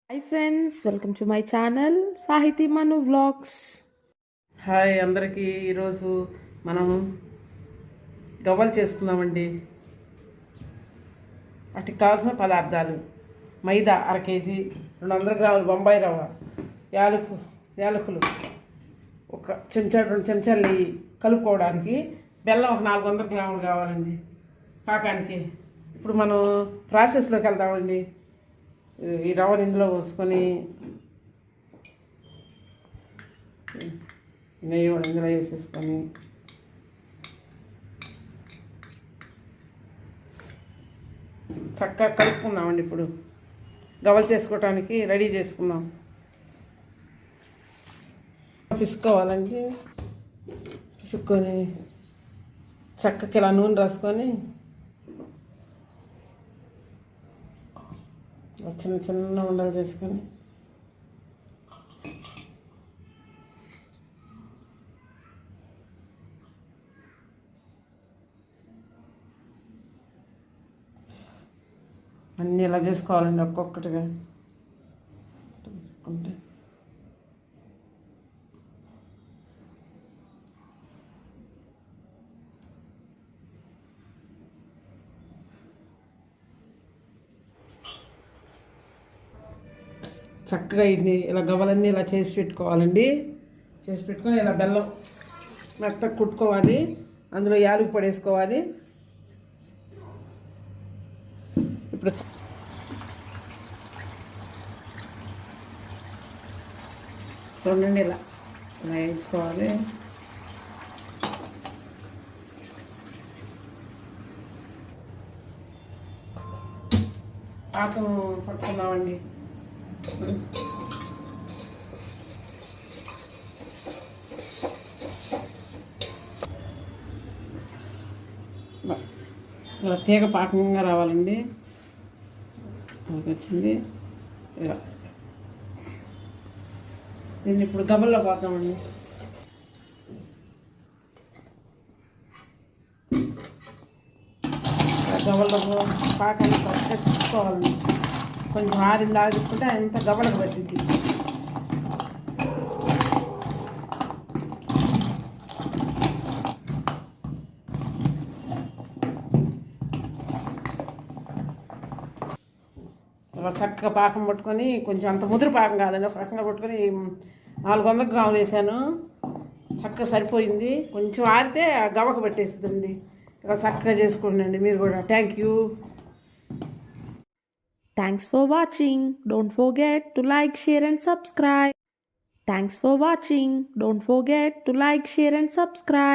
Hi friends, welcome to my channel సాహితీ మను vlogs. Hi అందరికీ. ఈరోజు మనం గవ్వలు చేసుకుందామండి. వాటికి కావాల్సిన పదార్థాలు: మైదా అర కేజీ, 200 గ్రాములు బొంబాయి రవ్వ, యాలకులు ఒక చెంచా 2 చెంచాలు నెయ్యి కలుపుకోవడానికి, బెల్లం ఒక 400 గ్రాములు కావాలండి పాకానికి. ఇప్పుడు మనం ప్రాసెస్లోకి వెళ్దామండి. ఈ రవ్వని ఇందులో పోసుకొని నెయ్యి కూడా ఇందులో వేసేసుకొని చక్కగా కలుపుకుందామండి. ఇప్పుడు గవ్వలు చేసుకోవటానికి రెడీ చేసుకుందాం. పిసుకోవాలండి. పిసుక్కొని చక్కకి ఇలా నూనె రాసుకొని చిన్న చిన్న ఉండలు చేసుకొని అన్నీ ఇలా చేసుకోవాలండి. ఒక్కొక్కటిగా తీసుకుంటే చక్కగా ఇన్ని ఇలా గవ్వలన్నీ ఇలా చేసి పెట్టుకోవాలండి. చేసి పెట్టుకొని ఇలా బెల్లం మెత్తగా కుట్టుకోవాలి. అందులో యాలకి పొడి వేసుకోవాలి. ఇప్పుడు చూడండి, ఇలా ఇలా వేయించుకోవాలి. పాకం పట్టుకున్నామండి. ఇలా తీగ పాకంగా రావాలండి. అది వచ్చింది. ఇలా దీన్ని ఇప్పుడు గబల్లో పోతామండి. గబల్లో పాకాన్ని కరెక్ట్గా చూసుకోవాలండి. కొంచెం ఆరింది ఆగుతుంటే అంత గబలకు పట్టింది. ఇలా చక్కగా పాకం పట్టుకొని, కొంచెం అంత ముదురు పాకం కాదండి, ఒక రకంగా పట్టుకొని 400 గ్రాములు వేసాను. చక్కగా సరిపోయింది. కొంచెం ఆరితే గవక పట్టేస్తుందండి. ఇలా చక్కగా చేసుకోండి మీరు కూడా. Thank you. Thanks for watching. Don't forget to like, share and subscribe. Thanks for watching. Don't forget to like, share and subscribe.